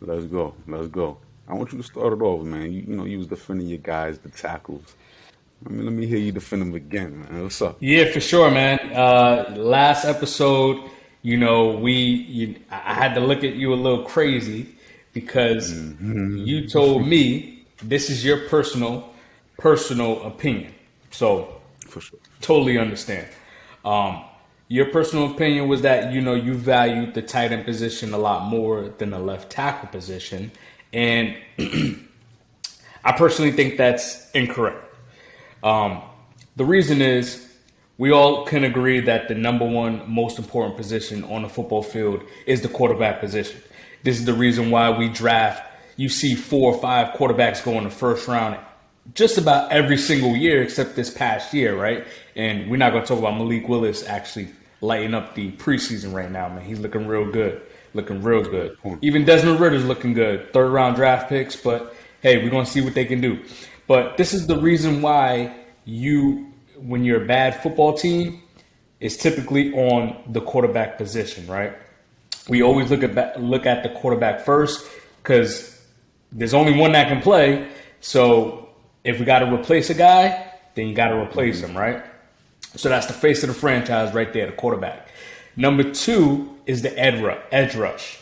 Let's go. Let's go. I want you to start it off, man. You was defending your guys, the tackles. Let me hear you defend them again, man. What's up? Yeah, for sure, man. Last episode, I had to look at you a little crazy because you told me this is your personal opinion. So For sure. totally understand. Um, your personal opinion was that you valued the tight end position a lot more than the left tackle position, and I personally think that's incorrect. Um, the reason is we all can agree that the number one most important position on the football field is the quarterback position. This is the reason why we draft. You see 4 or 5 quarterbacks go in the first round just about every single year except this past year, right? And we're not going to talk about Malik Willis actually lighting up the preseason right now, man. He's looking real good. Looking real good. Even Desmond Ritter's looking good. 3rd round draft picks, but hey, we're going to see what they can do. But this is the reason why when you're a bad football team, it's typically on the quarterback position, right? We always look at the quarterback first because there's only one that can play. So if we got to replace a guy, then you got to replace him, right? So that's the face of the franchise right there, the quarterback. Number 2 is the edge rush.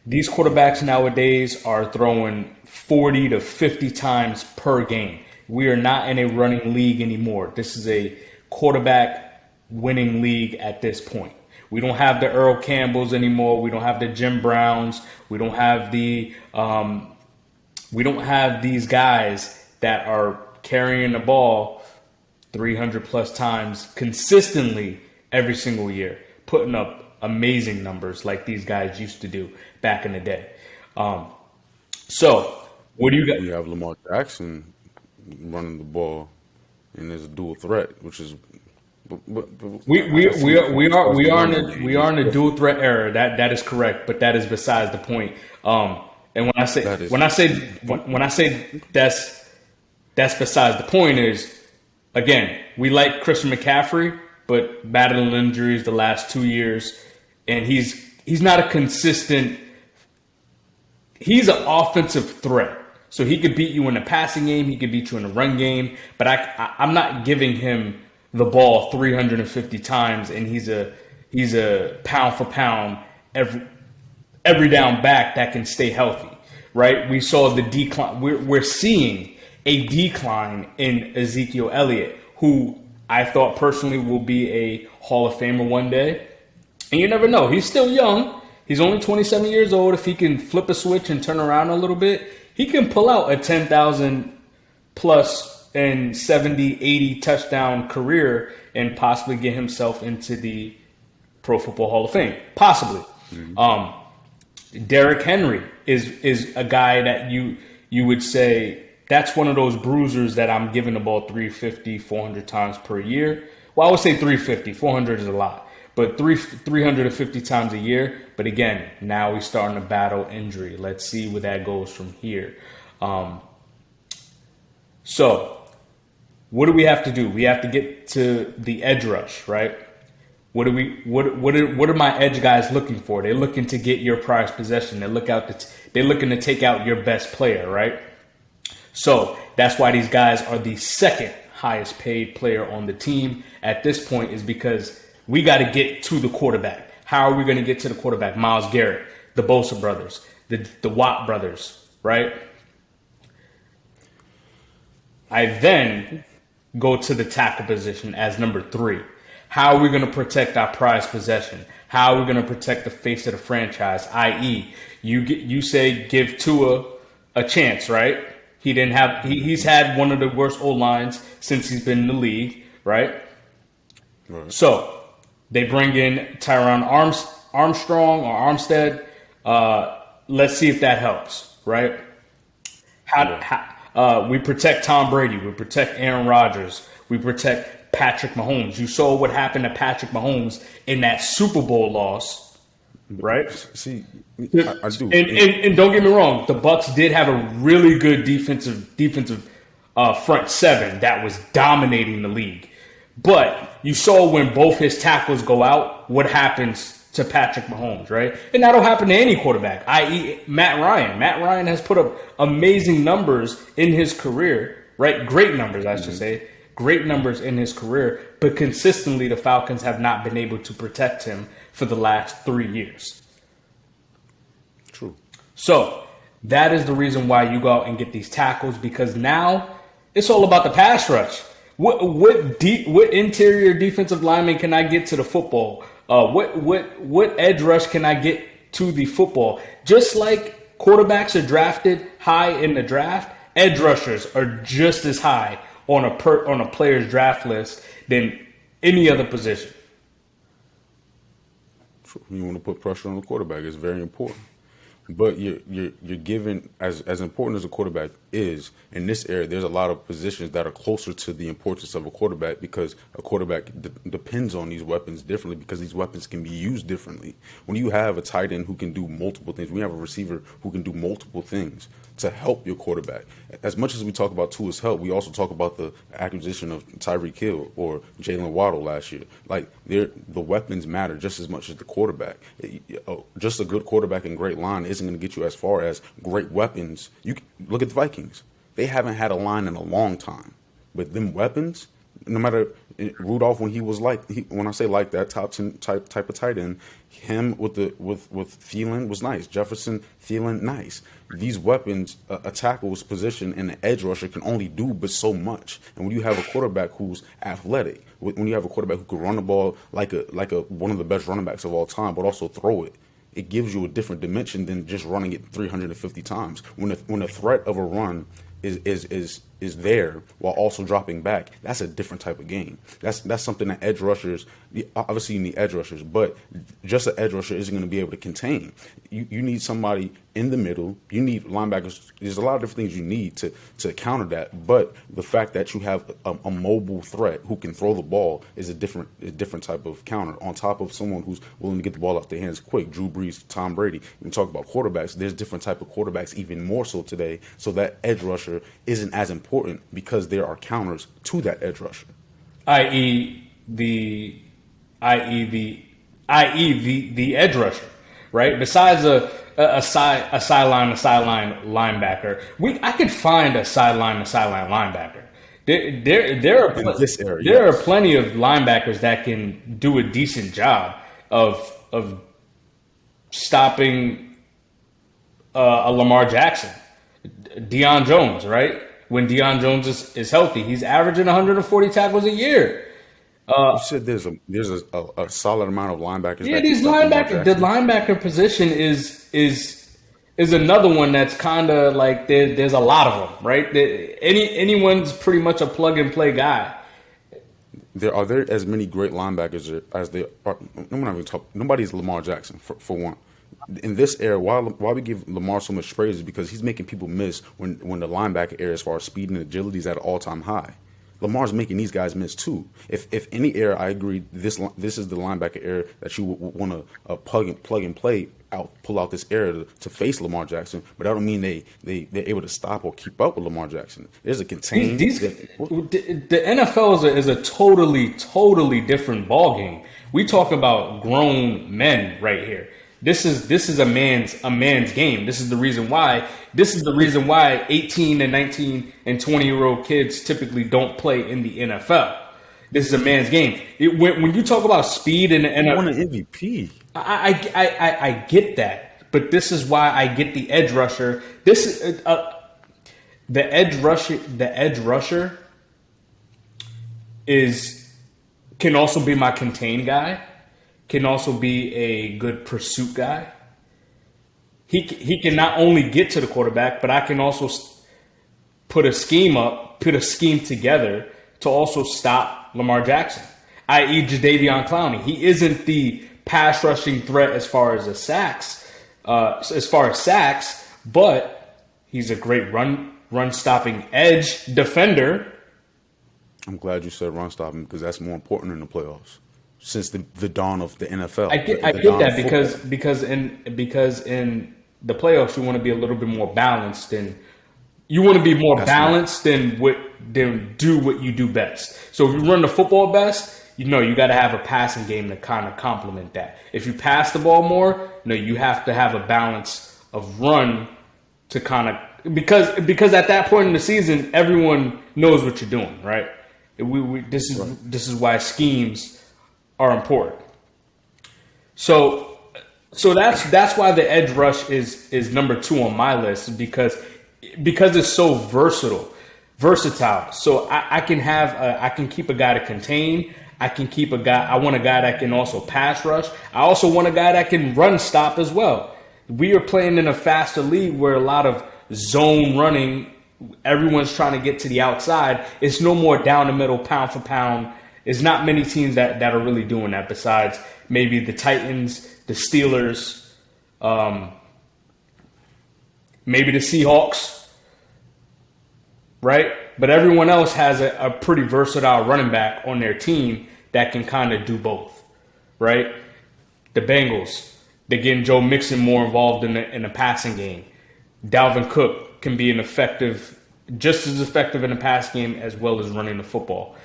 These quarterbacks nowadays are throwing 40 to 50 times per game. We are not in a running league anymore. This is a quarterback winning league at this point. We don't have the Earl Campbells anymore. We don't have the Jim Browns. We don't have these guys that are carrying the ball 300 plus times consistently every single year, putting up amazing numbers like these guys used to do back in the day. So what do you got? We have Lamar Jackson running the ball, and there's a dual threat, which is. We are in a dual threat era. That is correct, but that is besides the point. And when I say that's besides the point is, again, we like Christian McCaffrey, but battling injuries the last 2 years, and he's not a consistent. He's an offensive threat, so he could beat you in the passing game. He could beat you in the run game, but I'm not giving him the ball 350 times, and he's a pound for pound every down back that can stay healthy, right? We saw the decline. We're seeing a decline in Ezekiel Elliott, who I thought personally will be a Hall of Famer one day. And you never know. He's still young. He's only 27 years old. If he can flip a switch and turn around a little bit, he can pull out a 10,000 plus and 70, 80 touchdown career and possibly get himself into the Pro Football Hall of Fame. Possibly. Derrick Henry is a guy that you would say that's one of those bruisers that I'm giving the ball 350, 400 times per year. Well, I would say 350. 400 is a lot. But 350 times a year. But again, now we're starting to battle injury. Let's see where that goes from here. So what do we have to do? We have to get to the edge rush, right? What are my edge guys looking for? They're looking to get your prized possession. They're looking to take out your best player, right? So that's why these guys are the second highest paid player on the team at this point, is because we got to get to the quarterback. How are we going to get to the quarterback? Myles Garrett, the Bosa brothers, the Watt brothers, right? I then go to the tackle position as number 3. How are we going to protect our prized possession? How are we going to protect the face of the franchise? I.e., you say give Tua a chance, right? He's had one of the worst O-lines since he's been in the league, right? So they bring in Tyron Armstrong or Armstead. Let's see if that helps, right? We protect Tom Brady. We protect Aaron Rodgers. We protect Patrick Mahomes. You saw what happened to Patrick Mahomes in that Super Bowl loss, right? See, I do. And don't get me wrong, the Bucs did have a really good defensive front seven that was dominating the league. But you saw when both his tackles go out, what happens to Patrick Mahomes, right? And that'll happen to any quarterback, i.e. Matt Ryan. Matt Ryan has put up amazing numbers in his career, right? Great numbers, I should say. Great numbers in his career, but consistently the Falcons have not been able to protect him for the last 3 years. True. So that is the reason why you go out and get these tackles, because now it's all about the pass rush. What interior defensive lineman can I get to the football? What edge rush can I get to the football? Just like quarterbacks are drafted high in the draft, edge rushers are just as high on a player's draft list than any other position. You want to put pressure on the quarterback. It's very important. But you're given, as important as a quarterback is in this area, there's a lot of positions that are closer to the importance of a quarterback, because a quarterback depends on these weapons differently, because these weapons can be used differently. When you have a tight end who can do multiple things, when you have a receiver who can do multiple things to help your quarterback, as much as we talk about Tua's help, we also talk about the acquisition of Tyreek Hill or Jalen Waddle last year. Like, the weapons matter just as much as the quarterback. Just a good quarterback and great line isn't going to get you as far as great weapons. You look at the Vikings; they haven't had a line in a long time, but them weapons, no matter Rudolph, when he was when I say like that, top 10 type of tight end, him with Thielen was nice. Jefferson, Thielen, nice. These weapons, a tackle's position and an edge rusher can only do but so much. And when you have a quarterback who's athletic, when you have a quarterback who can run the ball like one of the best running backs of all time, but also throw it, it gives you a different dimension than just running it 350 times. When the threat of a run is there while also dropping back, that's a different type of game. That's something that edge rushers, obviously you need edge rushers, but just an edge rusher isn't going to be able to contain. You need somebody in the middle. You need linebackers. There's a lot of different things you need to counter that. But the fact that you have a mobile threat who can throw the ball is a different type of counter, on top of someone who's willing to get the ball off their hands quick. Drew Brees, Tom Brady. When we talk about quarterbacks, there's different type of quarterbacks even more so today. So that edge rusher isn't as important because there are counters to that edge rusher. i.e. the edge rusher, right? Besides a sideline linebacker, I could find a sideline linebacker. There are plenty of linebackers that can do a decent job of stopping a Lamar Jackson, Deion Jones, right? When Deion Jones is healthy, he's averaging 140 tackles a year. You said there's a solid amount of linebackers. Yeah, these linebackers. The linebacker position is another one that's kind of like there's a lot of them, right? Anyone's pretty much a plug and play guy. Are there as many great linebackers as there are? Nobody's Lamar Jackson for one. In this era, why we give Lamar so much praise is because he's making people miss when the linebacker era, as far as speed and agility, is at an all-time high. Lamar's making these guys miss too. If any era, I agree, this is the linebacker era that you want to plug and play out, pull out this era to face Lamar Jackson. But that don't mean they're able to stop or keep up with Lamar Jackson. There's a contained. The NFL is a totally different ballgame. We talk about grown men right here. This is a man's game. This is the reason why 18 and 19 and 20-year-old kids typically don't play in the NFL. This is a man's game. When you talk about speed in the NFL, won an MVP. I get that, but this is why I get the edge rusher. This is the edge rusher. The edge rusher can also be my contain guy. Can also be a good pursuit guy. He can not only get to the quarterback, but I can also put a scheme together to also stop Lamar Jackson, i.e. Jadeveon Clowney. He isn't the pass rushing threat as far as sacks, but he's a great run stopping edge defender. I'm glad you said run stopping because that's more important in the playoffs. Since the dawn of the NFL, I get that because in the playoffs you want to be a little bit more balanced than do what you do best. So if you run the football best, you got to have a passing game to kind of complement that. If you pass the ball more, you have to have a balance of run to kind of, because at that point in the season, everyone knows what you're doing, right? This is why schemes are important. So that's why the edge rush is number 2 on my list, because it's so versatile. So I can keep a guy to contain. I want a guy that can also pass rush. I also want a guy that can run stop as well. We are playing in a faster league where a lot of zone running, everyone's trying to get to the outside. It's no more down the middle, pound for pound. There's not many teams that are really doing that besides maybe the Titans, the Steelers, maybe the Seahawks, right? But everyone else has a pretty versatile running back on their team that can kind of do both, right? The Bengals, they're getting Joe Mixon more involved in the passing game. Dalvin Cook can be just as effective in the pass game as well as running the football.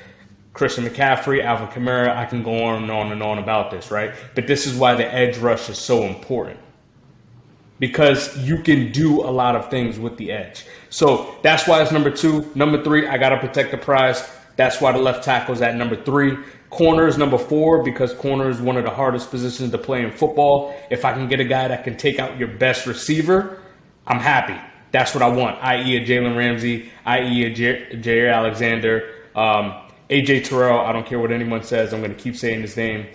Christian McCaffrey, Alvin Kamara, I can go on and on and on about this, right? But this is why the edge rush is so important, because you can do a lot of things with the edge. So that's why it's number 2. Number 3, I got to protect the prize. That's why the left tackle is at number 3. Corner is number 4, because corner is one of the hardest positions to play in football. If I can get a guy that can take out your best receiver, I'm happy. That's what I want, i.e. a Jalen Ramsey, i.e. a Jair Alexander, AJ Terrell. I don't care what anyone says. I'm going to keep saying his name.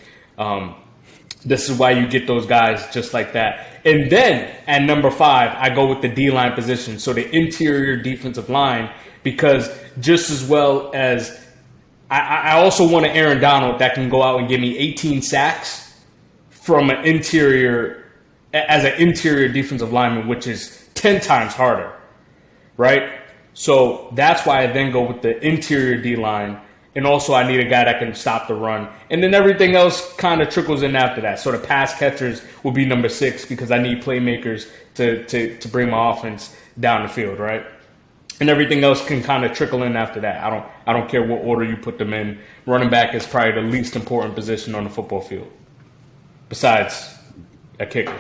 This is why you get those guys just like that. And then at number 5, I go with the D-line position, so the interior defensive line, because just as well as I also want an Aaron Donald that can go out and give me 18 sacks from an interior defensive lineman, which is 10 times harder, right? So that's why I then go with the interior D-line. And also I need a guy that can stop the run. And then everything else kind of trickles in after that. So the pass catchers will be number 6, because I need playmakers to bring my offense down the field, right? And everything else can kind of trickle in after that. I don't care what order you put them in. Running back is probably the least important position on the football field, besides a kicker.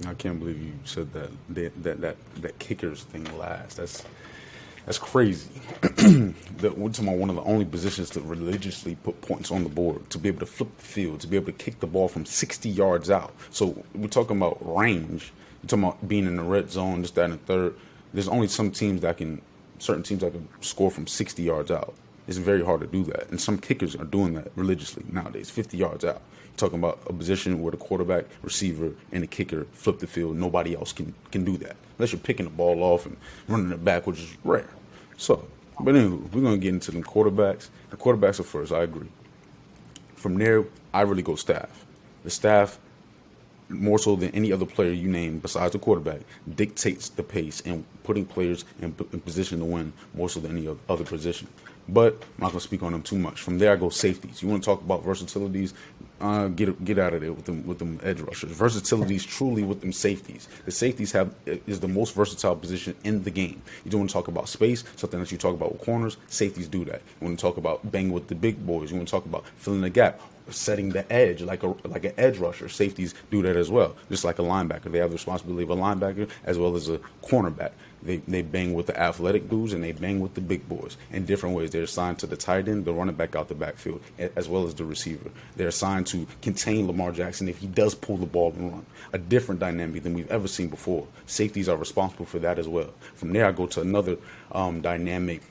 I can't believe you said that kickers thing last. That's crazy. We're talking about one of the only positions to religiously put points on the board, to be able to flip the field, to be able to kick the ball from 60 yards out. So we're talking about range. We're talking about being in the red zone, this, that, and the third. There's only certain teams that can score from 60 yards out. It's very hard to do that. And some kickers are doing that religiously nowadays, 50 yards out. You're talking about a position where the quarterback, receiver, and the kicker flip the field. Nobody else can do that, unless you're picking the ball off and running it back, which is rare. So, but anyway, we're going to get into them quarterbacks. The quarterbacks are first, I agree. From there, I really go staff. The staff, more so than any other player you name besides the quarterback, dictates the pace and putting players in position to win more so than any other position. But I'm not going to speak on them too much. From there, I go safeties. You want to talk about versatilities? Get out of there with them edge rushers. Versatilities truly with them safeties. The safeties is the most versatile position in the game. You don't want to talk about space, something that you talk about with corners. Safeties do that. You want to talk about banging with the big boys. You want to talk about filling the gap, setting the edge like an edge rusher. Safeties do that as well. Just like a linebacker, they have the responsibility of a linebacker as well as a cornerback. They bang with the athletic dudes and they bang with the big boys in different ways. They're assigned to the tight end, the running back out the backfield, as well as the receiver. They're assigned to contain Lamar Jackson if he does pull the ball and run. A different dynamic than we've ever seen before. Safeties are responsible for that as well. From there, I go to another dynamic,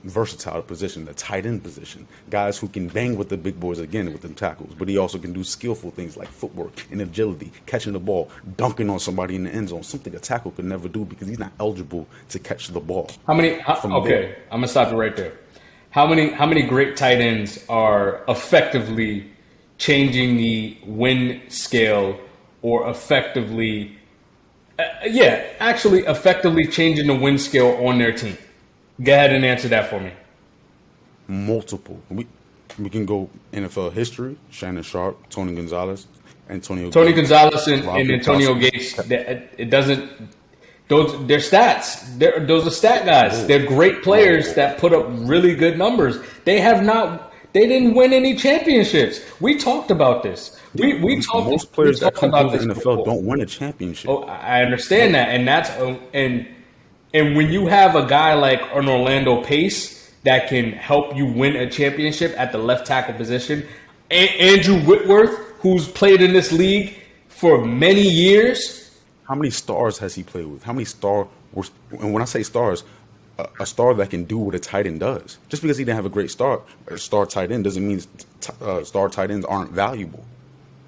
versatile position, the tight end position. Guys who can bang with the big boys again with them tackles, but he also can do skillful things like footwork and agility, catching the ball, dunking on somebody in the end zone, something a tackle could never do because he's not eligible to catch the ball. Okay, I'm gonna stop you right there. How many great tight ends are effectively changing the win scale, or effectively changing the win scale on their team? Go ahead and answer that for me. Multiple. We can go NFL history. Shannon Sharp, Tony Gonzalez, Tony Gonzalez and Antonio Gates. It doesn't. They're stats. Those are stat guys. They're great players that put up really good numbers. They have not They didn't win any championships. We talked about this. Most We players that talked come through about the this NFL before. don't win a championship. Oh, I understand that, and that's and when you have a guy like an Orlando Pace that can help you win a championship at the left tackle position, Andrew Whitworth, who's played in this league for many years. How many stars has he played with? How many and when I say stars, a star that can do what a tight end does. Just because he didn't have a star tight end doesn't mean star tight ends aren't valuable.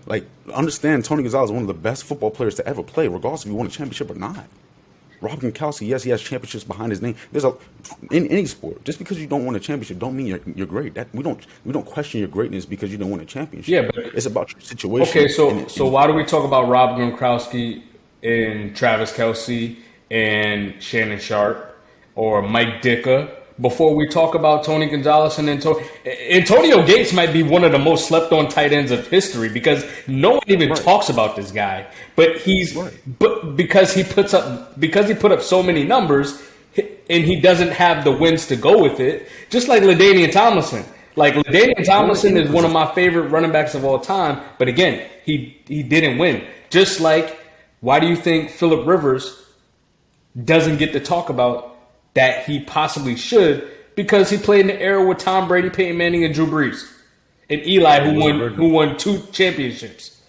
Like, understand, Tony Gonzalez is one of the best football players to ever play, regardless if he won a championship or not. Rob Gronkowski, yes, he has championships behind his name. In any sport, just because you don't win a championship, don't mean you're great. We don't question your greatness because you don't win a championship. Yeah, but it's about your situation. Okay, so why do we talk about Rob Gronkowski and Travis Kelce and Shannon Sharp or Mike Ditka before we talk about Tony Gonzalez and Antonio Gates might be one of the most slept on tight ends of history because no one even talks about this guy. But because he put up so many numbers and he doesn't have the wins to go with it, just like LaDainian Tomlinson. Like, LaDainian Tomlinson is one of my favorite running backs of all time, but again, he didn't win. Just like, why do you think Phillip Rivers doesn't get to talk about that he possibly should? Because he played in the era with Tom Brady, Peyton Manning, and Drew Brees, and Eli, who won 2 championships.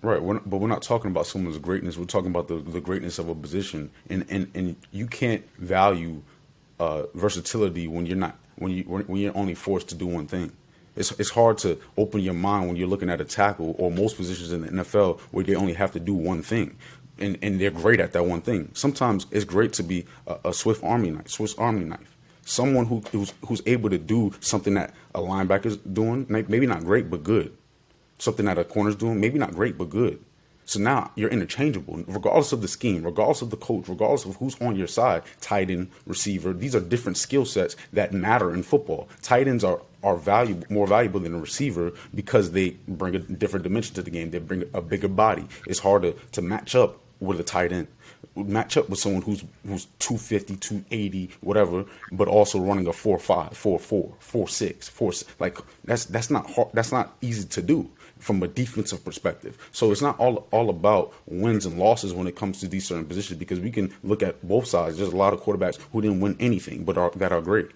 Right, but we're not talking about someone's greatness. We're talking about the greatness of a position, and you can't value versatility when you're only forced to do one thing. It's hard to open your mind when you're looking at a tackle or most positions in the NFL where they only have to do one thing, and they're great at that one thing. Sometimes it's great to be a Swiss Army knife, someone who's able to do something that a linebacker's doing, maybe not great but good, something that a corner's doing, maybe not great but good. So now you're interchangeable, regardless of the scheme, regardless of the coach, regardless of who's on your side. Tight end, receiver, these are different skill sets that matter in football. Tight ends are more valuable than a receiver because they bring a different dimension to the game. They bring a bigger body. It's harder to match up with a tight end. Match up with someone who's 250, 280, whatever, but also running a 4.5, 4.4, 4.6, 4. Like, that's not hard, that's not easy to do from a defensive perspective. So it's not all about wins and losses when it comes to these certain positions, because we can look at both sides. There's a lot of quarterbacks who didn't win anything but that are great.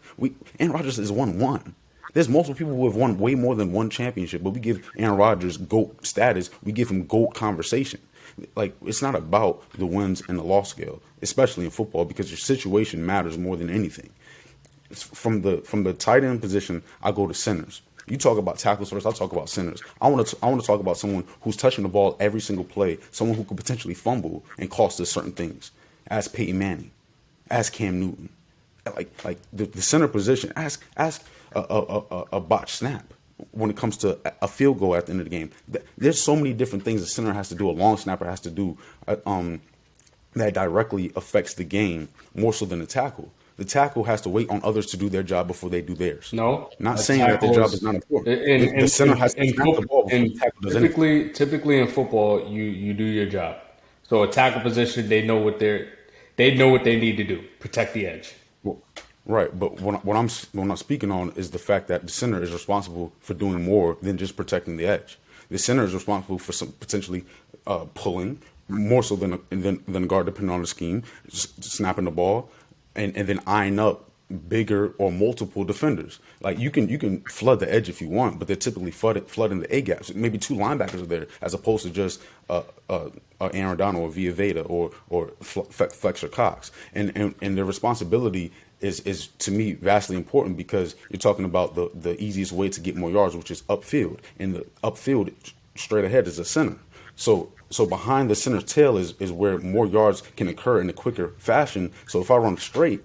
Aaron Rodgers is 1-1. There's multiple people who have won way more than one championship, but we give Aaron Rodgers GOAT status. We give him GOAT conversation. Like, it's not about the wins and the loss scale, especially in football, because your situation matters more than anything. From the tight end position, I go to centers. You talk about tackles first, I'll talk about centers. I want to talk about someone who's touching the ball every single play, someone who could potentially fumble and cost us certain things, as Peyton Manning, as Cam Newton. Like the center position, ask a botched snap when it comes to a field goal at the end of the game. There's so many different things the center has to do, a long snapper has to do, that directly affects the game more so than the tackle. The tackle has to wait on others to do their job before they do theirs. No, not saying that their job is not important. The center has to snap the ball before the tackle does anything. Typically in football, you do your job. So a tackle position, they know what they need to do, protect the edge. Well, right, but what I'm speaking on is the fact that the center is responsible for doing more than just protecting the edge. The center is responsible for potentially pulling more so than a guard, depending on the scheme, snapping the ball, and then eyeing up bigger or multiple defenders. Like, you can flood the edge if you want, but they're typically flooding the A gaps. Maybe 2 linebackers are there as opposed to just Aaron Donald or Via Veda or Fletcher Cox. And their responsibility is to me vastly important, because you're talking about the easiest way to get more yards, which is upfield. And the upfield straight ahead is a center. So behind the center's tail is where more yards can occur in a quicker fashion. So if I run straight,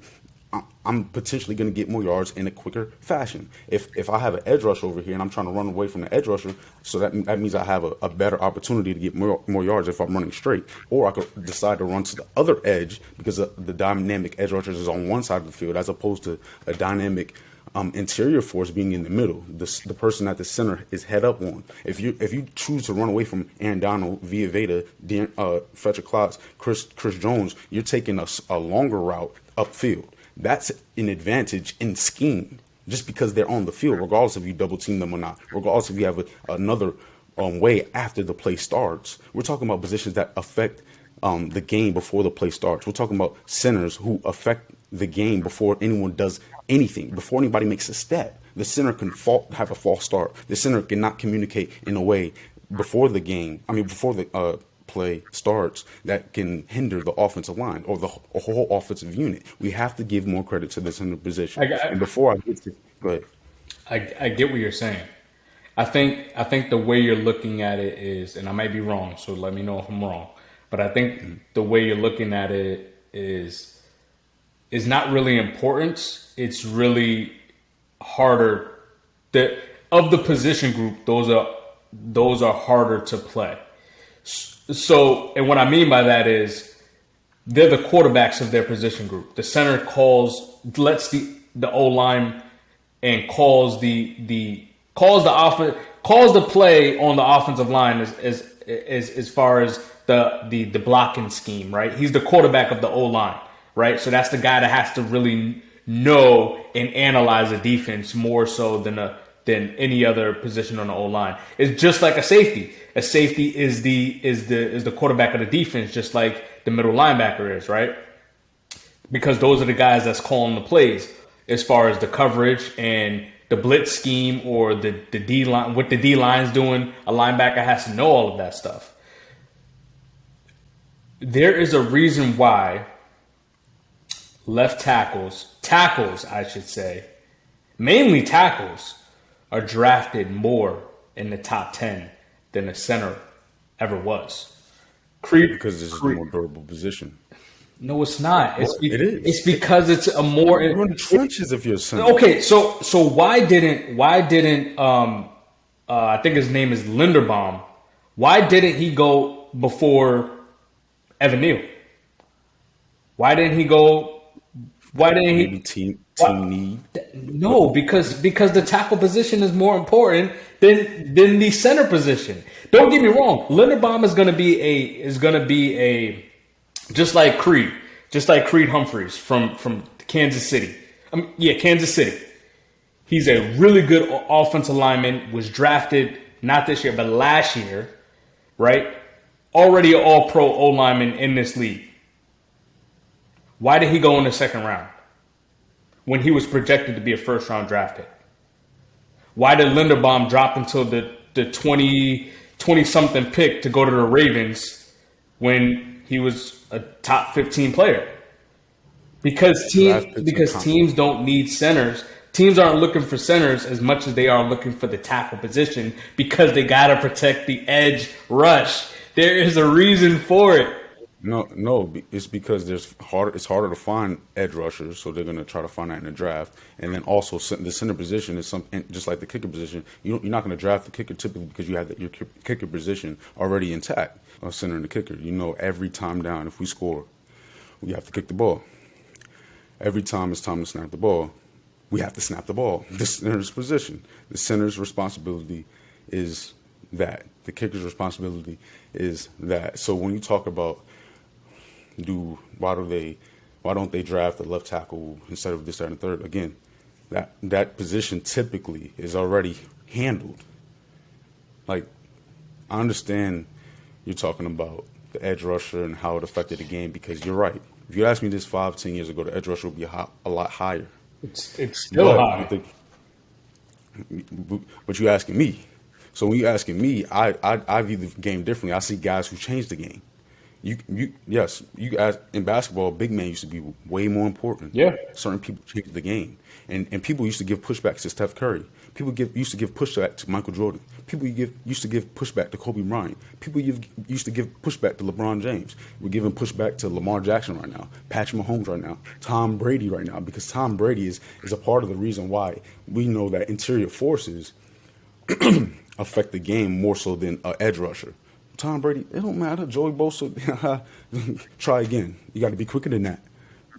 I'm potentially going to get more yards in a quicker fashion. If I have an edge rush over here and I'm trying to run away from the edge rusher, so that means I have a better opportunity to get more yards if I'm running straight. Or I could decide to run to the other edge because the dynamic edge rusher is on one side of the field, as opposed to a dynamic interior force being in the middle. The person at the center is head up on. If you choose to run away from Aaron Donald, Via Veda, Fletcher Cox, Chris Jones, you're taking a longer route upfield. That's an advantage in scheme. just because they're on the field, regardless if you double team them or not, regardless if you have another way after the play starts. We're talking about positions that affect the game before the play starts. We're talking about centers who affect the game before anyone does anything, before anybody makes a step. The center can have a false start. The center cannot communicate in a way before the game. I mean, before the play starts that can hinder the offensive line or the whole offensive unit. We have to give more credit to the center position. And before I get to go ahead. I get what you're saying. I think the way you're looking at it is, and I might be wrong, so let me know if I'm wrong. But I think the way you're looking at it is not really importance. It's really harder. Of the position group, those are harder to play. So, and what I mean by that is they're the quarterbacks of their position group. The center lets the O line and calls the play on the offensive line as far as the blocking scheme, right? He's the quarterback of the O line, right? So that's the guy that has to really know and analyze a defense more so than any other position on the O line. It's just like a safety. A safety is the quarterback of the defense, just like the middle linebacker is, right? Because those are the guys that's calling the plays as far as the coverage and the blitz scheme or the D line. What the D line's doing, a linebacker has to know all of that stuff. There is a reason why left tackles, I should say, mainly tackles, are drafted more in the top 10 than a center ever was. Because this is a more durable position. No, it's not. It is. It's because it's a more. You're in the trenches if you're a center. Okay, so why didn't I think his name is Linderbaum? Why didn't he go before Evan Neal? Why didn't he go? Why didn't he? Maybe team need. No, because the tackle position is more important than the center position. Don't get me wrong. Linderbaum is going to be a just like Creed Humphreys from Kansas City. Kansas City. He's a really good offensive lineman. Was drafted not this year but last year, right? Already an All-Pro O lineman in this league. Why did he go in the second round when he was projected to be a first-round draft pick? Why did Linderbaum drop until the 20-something pick to go to the Ravens when he was a top 15 player? Because teams don't need centers. Teams aren't looking for centers as much as they are looking for the tackle position because they got to protect the edge rush. There is a reason for it. No, it's because it's harder to find edge rushers, so they're going to try to find that in the draft. And then also the center position is something just like the kicker position. You're not going to draft the kicker typically because you have your kicker position already intact. Center and the kicker, every time down, if we score, we have to kick the ball. Every time it's time to snap the ball, we have to snap the ball. The center's position, the center's responsibility is that. The kicker's responsibility is that. So when you talk about why don't they draft the left tackle instead of this, that, and third? Again, that position typically is already handled. Like, I understand you're talking about the edge rusher and how it affected the game because you're right. If you asked me this 5-10 years ago, the edge rusher would be a lot higher. It's still high. But you're asking me. So when you're asking me, I view the game differently. I see guys who changed the game. Yes, in basketball, big man used to be way more important. Yeah. Certain people changed the game. And people used to give pushbacks to Steph Curry. People used to give pushback to Michael Jordan. People used to give pushback to Kobe Bryant. People used to give pushback to LeBron James. We're giving pushback to Lamar Jackson right now, Patrick Mahomes right now, Tom Brady right now, because Tom Brady is a part of the reason why we know that interior forces affect the game more so than an edge rusher. Tom Brady, it don't matter. Joey Bosa, try again. You got to be quicker than that.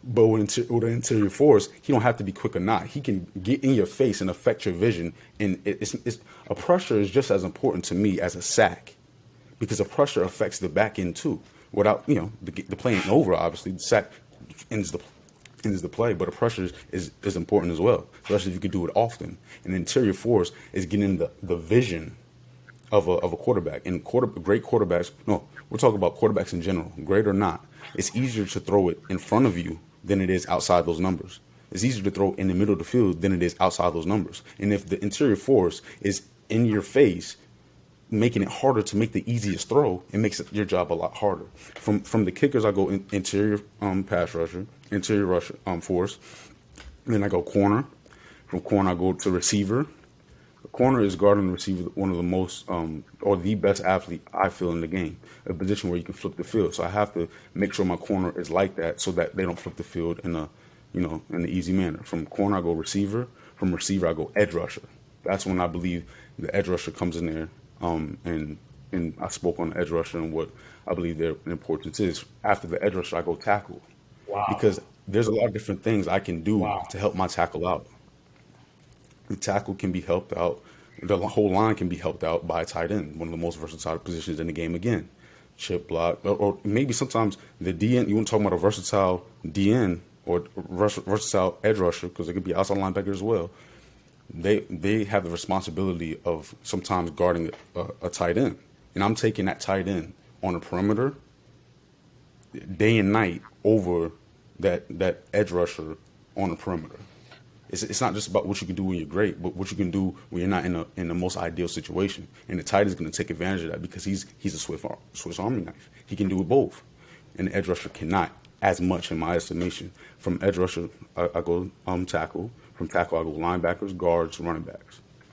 But with an interior force, he don't have to be quick or not. He can get in your face and affect your vision. And a pressure is just as important to me as a sack, because a pressure affects the back end too. Without the play ain't over, obviously the sack ends the is the play, but the pressure is important as well, especially if you could do it often. And the interior force is getting the vision of a quarterback. And great quarterbacks, no, we're talking about quarterbacks in general, great or not, it's easier to throw it in front of you than it is outside those numbers. It's easier to throw in the middle of the field than it is outside those numbers. And if the interior force is in your face, making it harder to make the easiest throw, it makes your job a lot harder. From the kickers, I go interior pass rusher, interior rush force. And then I go corner. From corner, I go to receiver. The corner is guarding the receiver, one of the most or the best athlete I feel in the game, a position where you can flip the field. So I have to make sure my corner is like that so that they don't flip the field in an easy manner. From corner, I go receiver. From receiver, I go edge rusher. That's when I believe the edge rusher comes in there. And I spoke on the edge rusher and what I believe their importance is. After the edge rusher, I go tackle. Wow. Because there's a lot of different things I can do Wow. to help my tackle out. The tackle can be helped out. The whole line can be helped out by a tight end, one of the most versatile positions in the game again. Chip block, or maybe sometimes the DN, you want to talk about a versatile DN or versatile edge rusher, because it could be outside linebacker as well. They have the responsibility of sometimes guarding a tight end. And I'm taking that tight end on the perimeter day and night over that edge rusher on the perimeter. It's not just about what you can do when you're great, but what you can do when you're not in the most ideal situation. And the tight end is going to take advantage of that because he's a Swiss Army knife. He can do it both. And the edge rusher cannot as much in my estimation. From edge rusher, I go tackle. From tackle, I go linebackers, guards, running backs.